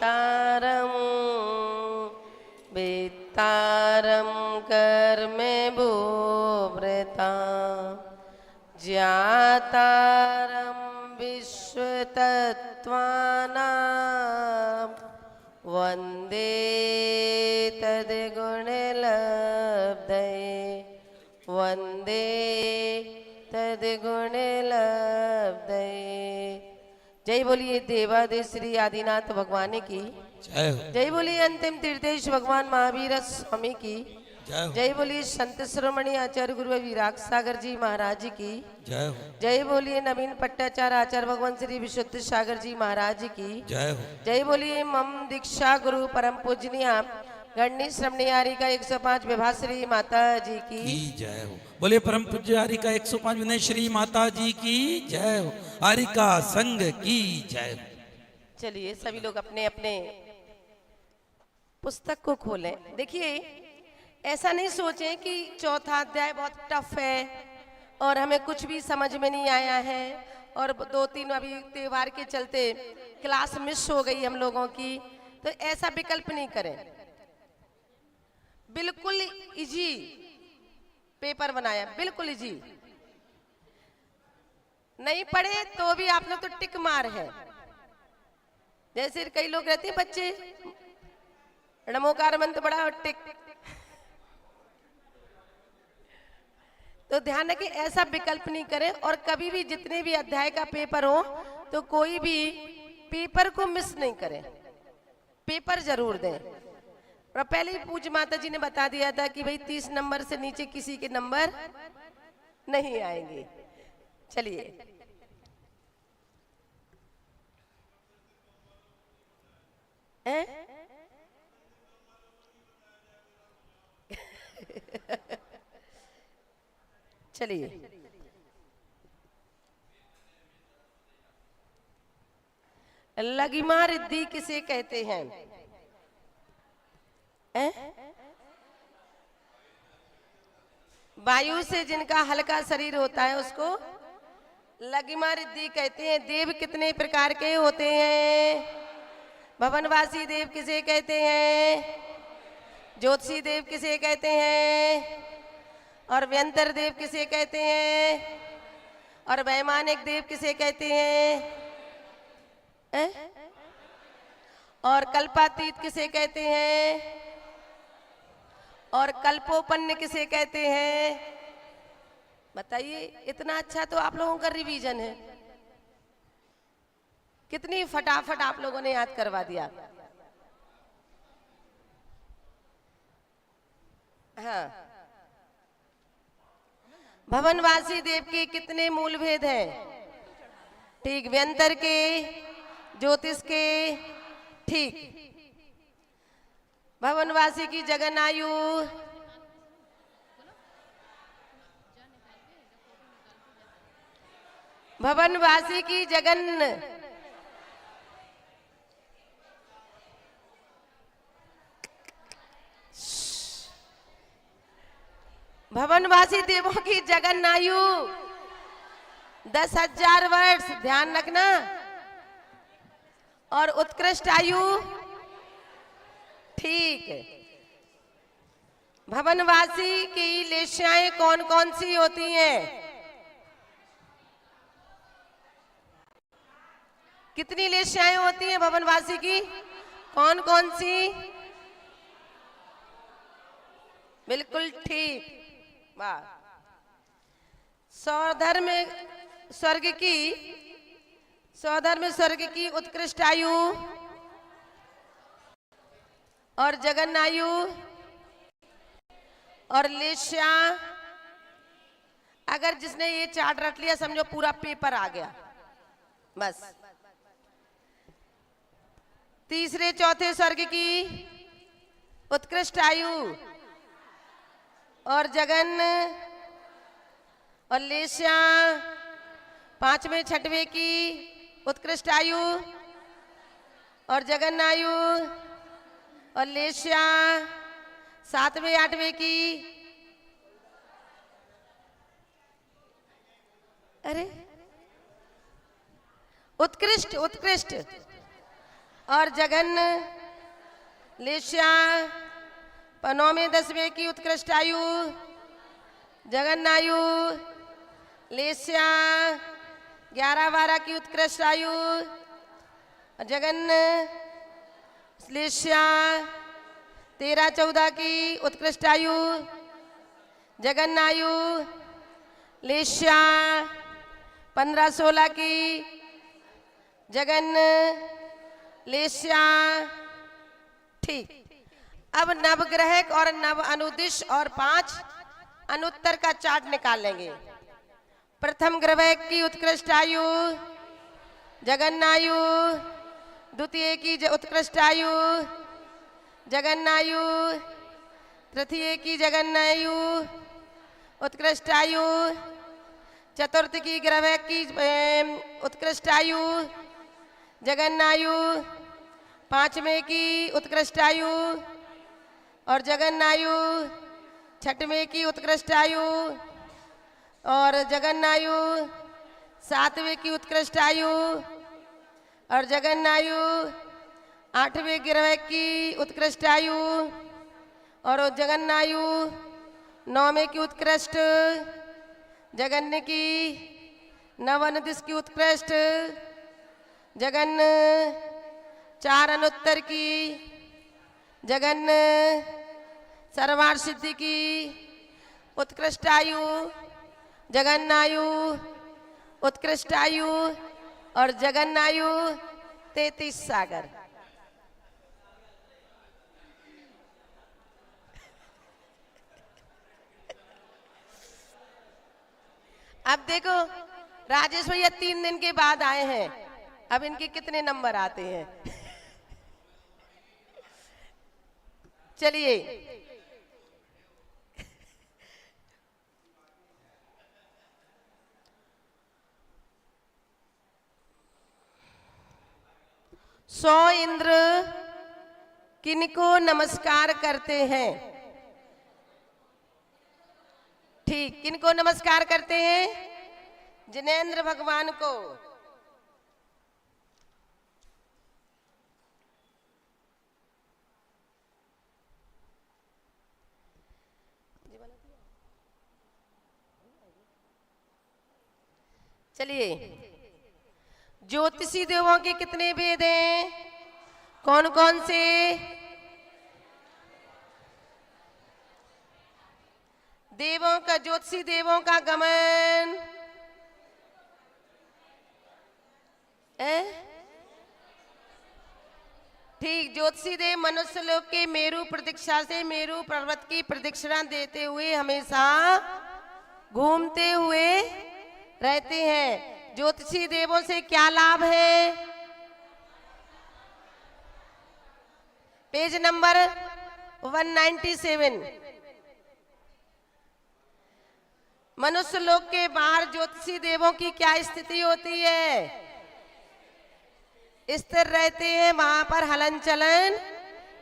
तारम वेत्तारं कर्मे भूभृता ज्ञातारं विश्वतत्त्वानां वन्दे तद्गुणलब्धये वन्दे तद्गुणलब्धये। जय बोलिए देवादेव श्री आदिनाथ भगवान की जय हो। जय बोलिए अंतिम तीर्थेश भगवान महावीर स्वामी की जय हो। जय बोलिए संत शिरोमणि आचार्य गुरु विराग सागर जी महाराज की जय हो। जय बोलिए नवीन पट्टाचार्य आचार्य भगवान श्री विशुद्ध सागर जी महाराज की जय हो। जय बोलिए मम दीक्षा गुरु परम पूजनीय गणनी श्रमणियारी का 105 विभाश्री माता जी की जय हो। बोले परम पूज्य हरिका 105 विनय श्री माता जी की जय हो। हरिका संग की जय हो। चलिए सभी लोग अपने अपने पुस्तक को खोलें। देखिए ऐसा नहीं सोचें कि चौथा अध्याय बहुत टफ है और हमें कुछ भी समझ में नहीं आया है और 2-3 अभी त्योहार के चलते क्लास मिस हो गई हम लोगों की, तो ऐसा विकल्प नहीं करें। बिल्कुल इजी पेपर बनाया, बिल्कुल इजी। नहीं पढ़े तो भी आप लोग तो टिक मार है। जैसे कई लोग रहते हैं बच्चे नमोकार मंत्र बड़ा और टिक, तो ध्यान रखें ऐसा विकल्प नहीं करें। और कभी भी जितने भी अध्याय का पेपर हो तो कोई भी पेपर को मिस नहीं करें, पेपर जरूर दें। और पहले ही पूज्य माता जी ने बता दिया था कि भाई 30 नंबर से नीचे किसी के नंबर नहीं आएंगे। चलिए चलिए लगिमा रिद्धि किसे कहते हैं? वायु से जिनका हल्का शरीर होता है उसको लगिमा रिद्धि कहते हैं। देव कितने प्रकार के होते हैं? भवनवासी देव किसे कहते हैं? ज्योतिषी देव किसे कहते हैं? और व्यंतर देव किसे कहते हैं? और वैमानिक देव किसे कहते हैं? और कल्पातीत किसे कहते हैं? और कल्पोपन्न किसे कहते हैं? बताइए, इतना अच्छा तो आप लोगों का रिवीजन है, कितनी फटाफट आप लोगों ने याद करवा दिया। हाँ, भवनवासी देव के कितने मूल भेद हैं? ठीक, व्यंतर के, ज्योतिष के, ठीक। भवनवासी की जगन आयु, भवनवासी की जगन भवनवासी देवों की जगन आयु 10,000 वर्ष, ध्यान रखना। और उत्कृष्ट आयु, ठीक। भवनवासी की लेश्याएं कौन कौन सी होती हैं? कितनी लेश्याएं होती हैं भवनवासी की? कौन कौन सी? बिल्कुल ठीक, वाह। स्वधर्म स्वर्ग की उत्कृष्ट आयु और जगन आयु और लेश्या। अगर जिसने ये चार्ट रट लिया समझो पूरा पेपर आ गया बस। तीसरे चौथे स्वर्ग की उत्कृष्ट आयु और जगन और लेश्या। पांचवें छठवें की उत्कृष्ट आयु और जगन आयु और लेश्या। सातवें आठवें की, अरे उत्कृष्ट और जघन लेश्या, 9वें 10वें की उत्कृष्ट आयु, जगन्नायु, लेस्या, 11-12 की उत्कृष्ट आयु, जगन लेस्या, 13-14 की उत्कृष्ट आयु, जगन्नायु, लेस्या, 15-16 की, जगन लेस्या। ठीक। अब नवग्रहक और नव अनुदिश और 5 अनुत्तर का चार्ट निकाल लेंगे। प्रथम ग्रह की उत्कृष्ट आयु जगन्नायु, द्वितीय की उत्कृष्ट आयु जगन्नायु, तृतीय की जगन्नायु उत्कृष्ट आयु, चतुर्थ की ग्रह की उत्कृष्ट आयु जगन्नायु, 5वें की उत्कृष्ट आयु और जगन्नायु, 6वें की उत्कृष्ट आयु और जगन्नायु, 7वें की उत्कृष्ट आयु और जगन्नायु, 8वें ग्रह की उत्कृष्ट आयु और जगन्नायु, 9वें की उत्कृष्ट जगन्न की, नवनदिश की उत्कृष्ट जगन्न, 4 अनुत्तर की जगन्न, सर्वार्थ सिद्धि की उत्कृष्ट आयु जगन्नायु, उत्कृष्ट आयु और जगन्नायु, 33 सागर। अब देखो राजेश भैया 3 दिन के बाद आए हैं, अब इनके कितने नंबर आते हैं। चलिए सौ इंद्र किनको नमस्कार करते हैं? ठीक, किनको नमस्कार करते हैं? जिनेंद्र भगवान को। चलिए, ज्योतिषी देवों के कितने वेद हैं? कौन कौन से? देवों का, ज्योतिषी देवों का गमन ठीक, ज्योतिषी देव मनुष्य लोक के मेरु प्रदक्षिणा से मेरु पर्वत की प्रदक्षिणा देते हुए हमेशा घूमते हुए रहते हैं। ज्योतिषी देवों से क्या लाभ है? Page number 197। मनुष्य लोक के बाहर ज्योतिषी देवों की क्या स्थिति होती है? स्थिर रहते हैं, वहां पर हलन चलन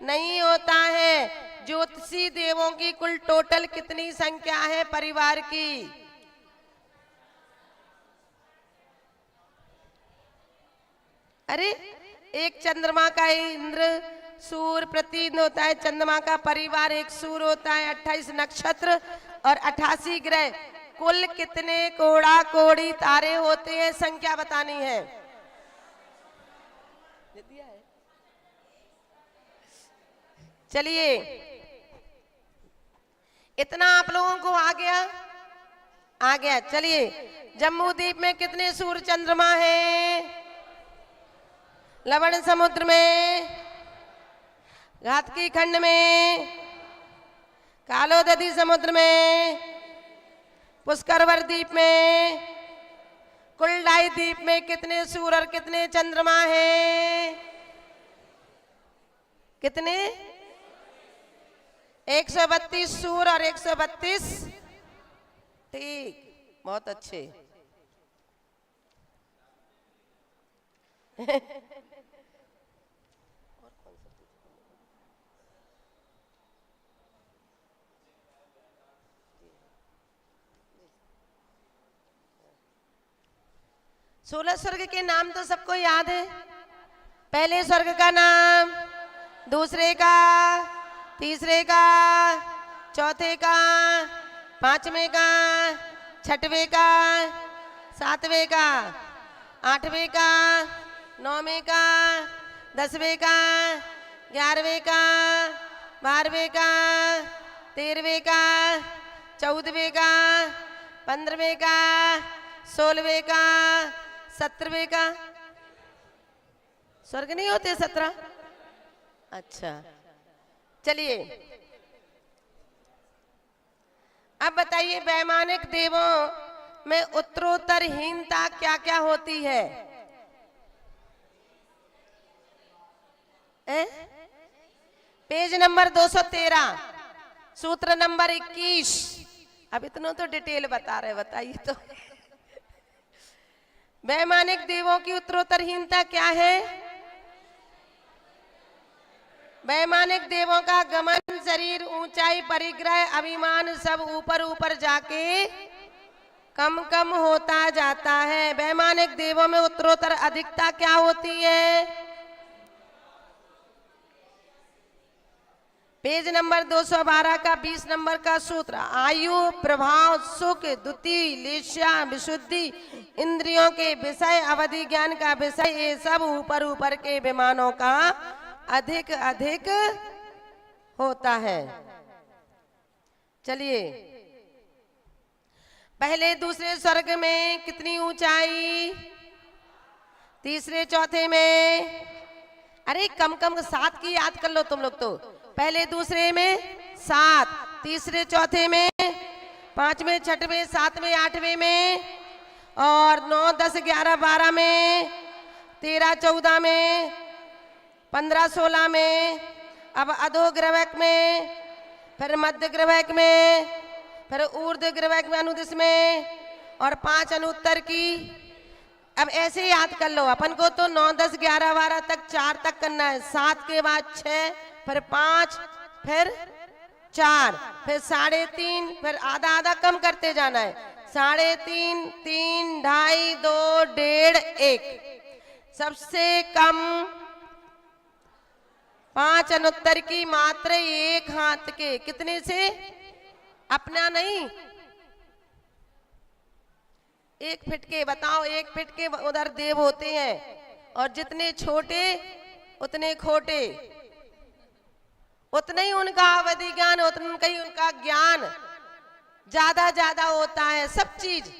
नहीं होता है। ज्योतिषी देवों की कुल टोटल कितनी संख्या है परिवार की? अरे, एक चंद्रमा का इंद्र सूर्य प्रतिदिन होता है, चंद्रमा का परिवार एक सूर्य होता है, 28 नक्षत्र और 88 ग्रह, कुल कितने कोड़ा कोड़ी तारे होते हैं? संख्या बतानी है। चलिए, इतना आप लोगों को आ गया? आ गया। चलिए, जम्बू द्वीप में कितने सूर्य चंद्रमा हैं? लवण समुद्र में, घातकी खंड में, कालोदधी समुद्र में, पुष्करवर द्वीप में, कुलडाई द्वीप में कितने सूर्य और कितने चंद्रमा हैं? कितने? 132 सूर्य और 132। ठीक, बहुत अच्छे। सोलह स्वर्ग के नाम तो सबको याद है। पहले स्वर्ग का नाम, दूसरे का, तीसरे का, चौथे का, पांचवें का, छठवें का, सातवें का, आठवें का, नौवें का, 10वें का, 11वें का, 12वें का, 13वें का, 14वें का, 15वें का, 16वें का, 17वें का। स्वर्ग नहीं होते 17? अच्छा, चलिए अब बताइए वैमानिक देवों में उत्तरोत्तरहीनता क्या क्या होती है? पेज नंबर 213, सूत्र नंबर 21। अब इतना तो डिटेल बता रहे, बताइए तो। वैमानिक देवों की उत्तरोत्तरहीनता क्या है? वैमानिक देवों का गमन, शरीर, ऊंचाई, परिग्रह, अभिमान सब ऊपर ऊपर जाके कम कम होता जाता है। वैमानिक देवों में उत्तरोत्तर अधिकता क्या होती है? पेज नंबर 212 का 20 नंबर का सूत्र, आयु, प्रभाव, सुख, द्युति, लेस्या, विशुद्धि, इंद्रियों के विषय, अवधि, ज्ञान का विषय, ये सब ऊपर ऊपर के विमानों का अधिक अधिक होता है। चलिए, पहले दूसरे स्वर्ग में कितनी ऊंचाई? तीसरे चौथे में, अरे कम कम 7 की याद कर लो तुम लोग तो। पहले दूसरे में 7, तीसरे चौथे में, 5वें, 6वें, 7वें, 8वें में, और 9, 10, 11, 12 में, 13, 14 में, 15, 16 में, अब अधो ग्रवक में, फिर मध्य ग्रवक में, फिर ऊर्ध्व ग्रवक में, अनुदिश में, और 5 अनुत्तर की। अब ऐसे याद कर लो, अपन को तो 9, 10, 11, 12 तक 4 तक करना है। 7 के बाद 6, फिर 5, फिर 4, फिर 3.5, फिर आधा आधा कम करते जाना है। 3.5, 3, 2.5, 2, 1.5, 1। सबसे कम 5 अनुत्तर की मात्र एक हाथ के, कितने से? अपना नहीं, 1 फीट के। बताओ, 1 फीट के उधर देव होते हैं, और जितने छोटे उतने खोटे, उतना ही उनका अवधि ज्ञान, उतना ही उनका ज्ञान ज्यादा ज्यादा होता है, सब चीज।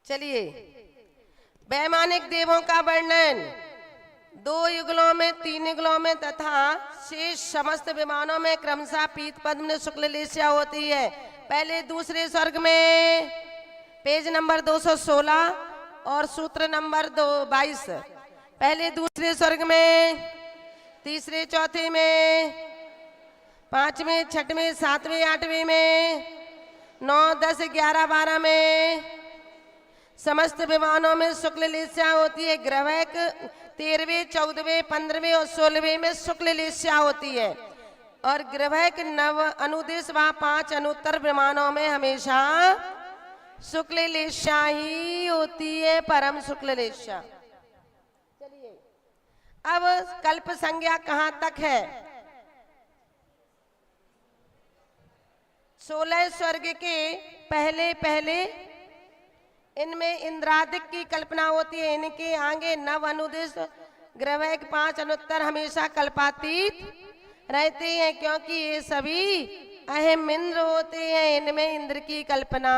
चलिए, वैमानिक देवों का वर्णन 2 युगलों में, 3 युगलों में तथा शेष समस्त विमानों में क्रमशः पीत पद्म शुक्ल लेस्या होती है। पहले दूसरे स्वर्ग में, पेज नंबर 216 और सूत्र नंबर 22। पहले दूसरे स्वर्ग में, तीसरे चौथे में, 5वें, 6वें, 7वें, 8वें में, 9, 10, 11, 12 में समस्त विमानों में शुक्ल लेस्या होती है। ग्रवक 13वें, 14वें, 15वें और 16वें में शुक्ल लेस्या होती है, और ग्रवक 9 अनुदेश व 5 अनुत्तर विमानों में हमेशा शुक्ल लेस्या ही होती है, परम शुक्ल लेस्या। चलिए, अब कल्प संज्ञा कहां तक है? 16 स्वर्ग के पहले पहले इनमें इंद्रादिक की कल्पना होती है। इनके आगे 9 अनुदिश, ग्रवक 5 अनुत्तर हमेशा कल्पातीत रहते हैं, क्योंकि ये सभी अहम इंद्र होते हैं, इनमें इंद्र की कल्पना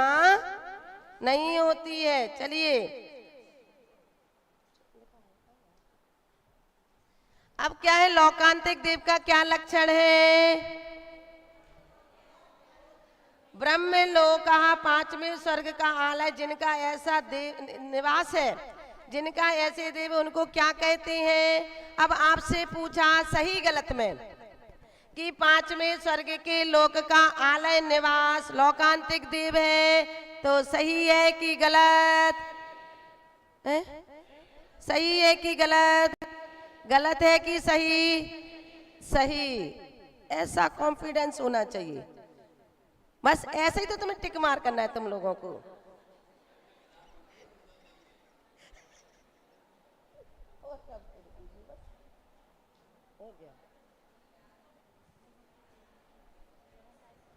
नहीं होती है। चलिए, अब क्या है, लोकांतिक देव का क्या लक्षण है? ब्रह्म लोक 5वें स्वर्ग का आलय, जिनका ऐसा देव निवास है, जिनका ऐसे देव, उनको क्या कहते हैं? अब आपसे पूछा सही गलत में कि 5वें स्वर्ग के लोक का आलय निवास लोकांतिक देव है, तो सही है कि गलत है? सही है कि गलत? गलत है कि सही? सही। ऐसा कॉन्फिडेंस होना चाहिए, बस ऐसे ही तो तुम्हें टिक मार करना है तुम लोगों को।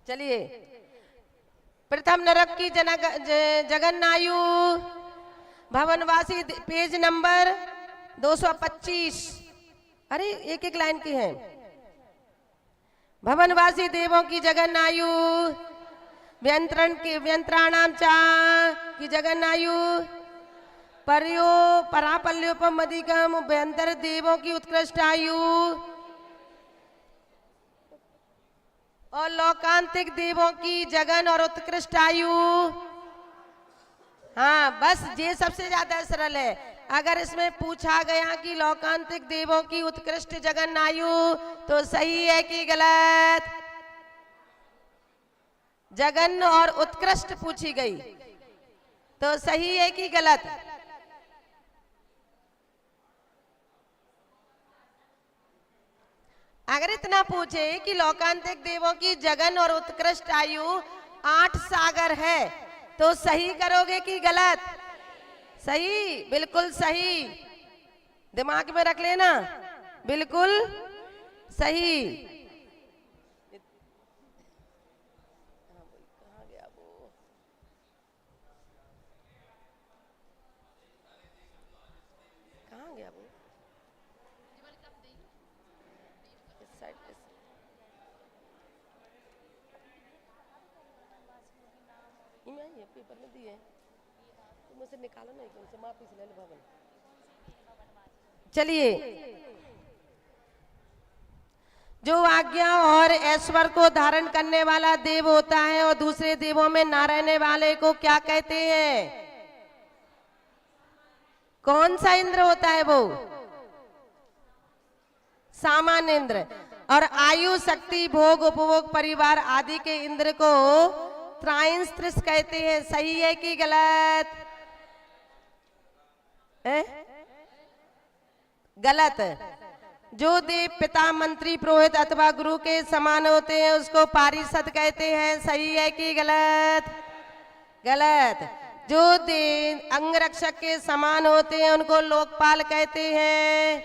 चलिए, प्रथम नरक की जगन्नायु भवनवासी पेज नंबर 225। अरे एक एक लाइन की है। भवनवासी देवों की जगन्नायु व्यंत्राणाम चा की जगन्नायु पर्यो परापल्योपमधिकम व्यंतर देवों की उत्कृष्ट आयु और लोकांतिक देवों की जगन और उत्कृष्ट आयु। हाँ, बस ये सबसे ज्यादा सरल है। अगर इसमें पूछा गया कि लोकांतिक देवों की उत्कृष्ट जगन आयु, तो सही है कि गलत? जगन और उत्कृष्ट पूछी गई तो सही है कि गलत? अगर इतना पूछे कि लोकांतिक देवों की जगन और उत्कृष्ट आयु 8 सागर है, तो सही करोगे कि गलत? सही, बिल्कुल सही, दिमाग में रख लेना, बिल्कुल सही। कहाँ गया वो? कहाँ गया वो? इस साइड पे। ये पेपर में दिए, तो मुझसे निकालो नहीं, उनसे माफी से ले लो भवन। चलिए, जो आज्ञा और ऐश्वर्य को धारण करने वाला देव होता है और दूसरे देवों में ना रहने वाले को क्या कहते हैं? कौन सा इंद्र होता है वो? सामान्य इंद्र। और आयु, शक्ति, भोग, उपभोग, परिवार आदि के इंद्र को त्राइंस्त्रिस कहते हैं। सही है कि गलत? गलत। जो देव पिता, मंत्री, पुरोहित अथवा गुरु के समान होते हैं उसको पारिषद कहते हैं। सही है कि गलत? गलत। जो देव अंगरक्षक के समान होते हैं उनको लोकपाल कहते हैं।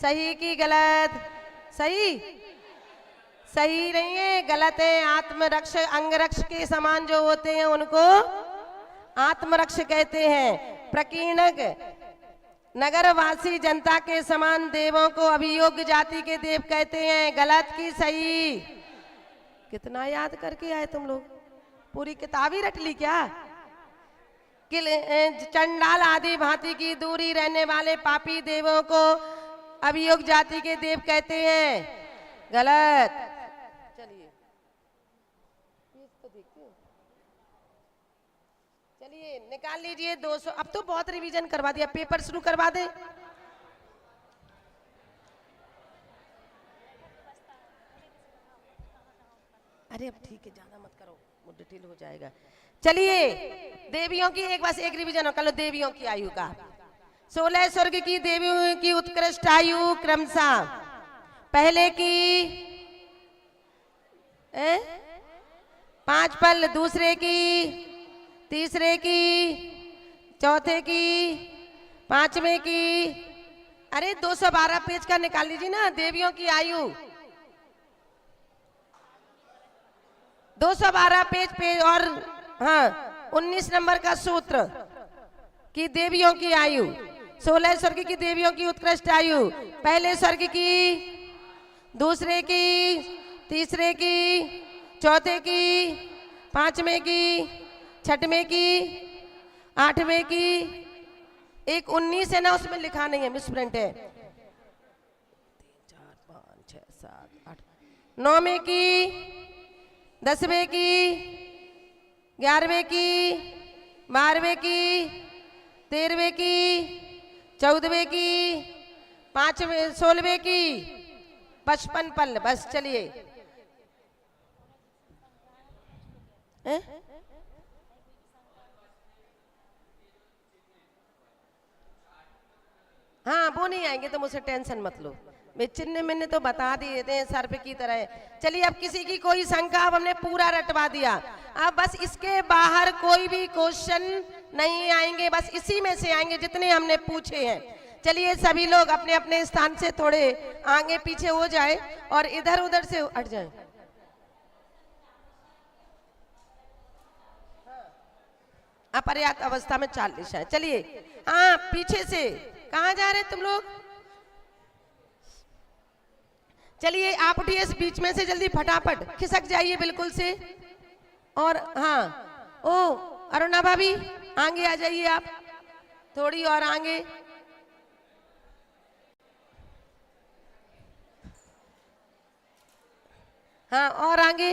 सही कि गलत? सही? सही नहीं है, गलत है। आत्मरक्ष, अंगरक्ष के समान जो होते हैं उनको आत्मरक्ष कहते हैं। प्रकीर्णक, नगरवासी जनता के समान देवों को अभियोग्य जाति के देव कहते हैं। गलत की सही? कितना याद करके आए तुम लोग? पूरी किताब ही रट ली क्या? चंडाल आदि भांति की दूरी रहने वाले पापी देवों को अभियोग्य जाति के देव कहते हैं। गलत। चलिए, तो देखते हो। चलिए, निकाल लीजिए 200। अब तो बहुत रिवीजन करवा दिया, पेपर शुरू करवा दे। अरे अब ठीक है, ज्यादा मत करो, वो डिटेल हो जाएगा। चलिए, देवियों की एक रिवीजन कर लो। देवियों की आयु का 16 स्वर्ग की देवियों की उत्कृष्ट आयु क्रमशः पहले की 5 पल, दूसरे की, तीसरे की, चौथे की, 5वें की। अरे 212 पेज का निकाल लीजिए ना, देवियों की आयु 212 पेज पे। और हाँ, 19 नंबर का सूत्र कि देवियों की आयु 16 स्वर्ग की देवियों की उत्कृष्ट आयु पहले स्वर्ग की, दूसरे की, तीसरे की, चौथे की, 5वें की, 6वें की, 8वें की। एक 19 है ना, उसमें लिखा नहीं है, मिसप्रिंट है। 3, 4, 5, 6, 7, 8, 9वें की, 10वें की, 11वें की, 12वें की, 13वें की, 14वें की, 5वें, 16वें की, 55 पल। बस चलिए, हाँ वो नहीं आएंगे तो मुझसे टेंशन मत लो। वे चिन्ह मैंने तो बता दिए थे सर्प की तरह। चलिए, अब किसी की कोई शंका, अब हमने पूरा रटवा दिया। अब बस इसके बाहर कोई भी क्वेश्चन नहीं आएंगे, बस इसी में से आएंगे जितने हमने पूछे हैं। चलिए सभी लोग अपने अपने स्थान से थोड़े आगे पीछे हो जाए और इधर उधर से हट जाए। अपर्याप्त अवस्था में 40 है। चलिए हाँ पीछे से कहाँ जा रहे तुम लोग? चलिए आप उठिए इस बीच में से जल्दी फटाफट खिसक जाइए बिल्कुल से। और हाँ ओ अरुणा भाभी आगे आ जाइए आप थोड़ी और आगे। हाँ और आगे।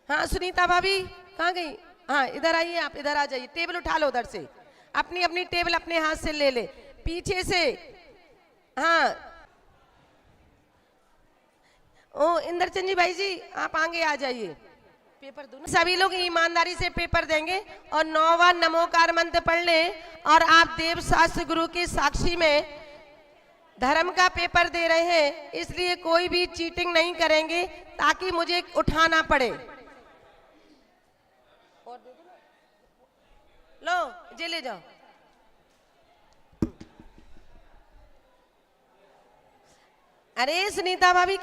हाँ सुनीता भाभी कहाँ गई? हाँ इधर आइए आप इधर आ जाइए। टेबल उठा लो उधर से अपनी अपनी टेबल अपने हाथ से ले ले पीछे से। हाँ ओ इंद्रचंद जी भाई जी आप आगे आ जाइए। पेपर दूं सभी लोग ईमानदारी से पेपर देंगे और 9 बार नमोकार मंत्र पढ़ लें। और आप देव शास्त्र गुरु की साक्षी में धर्म का पेपर दे रहे हैं इसलिए कोई भी चीटिंग नहीं करेंगे ताकि मुझे उठाना पड़े। लो जे ले जाओ। अरे सुनीता भाभी क्या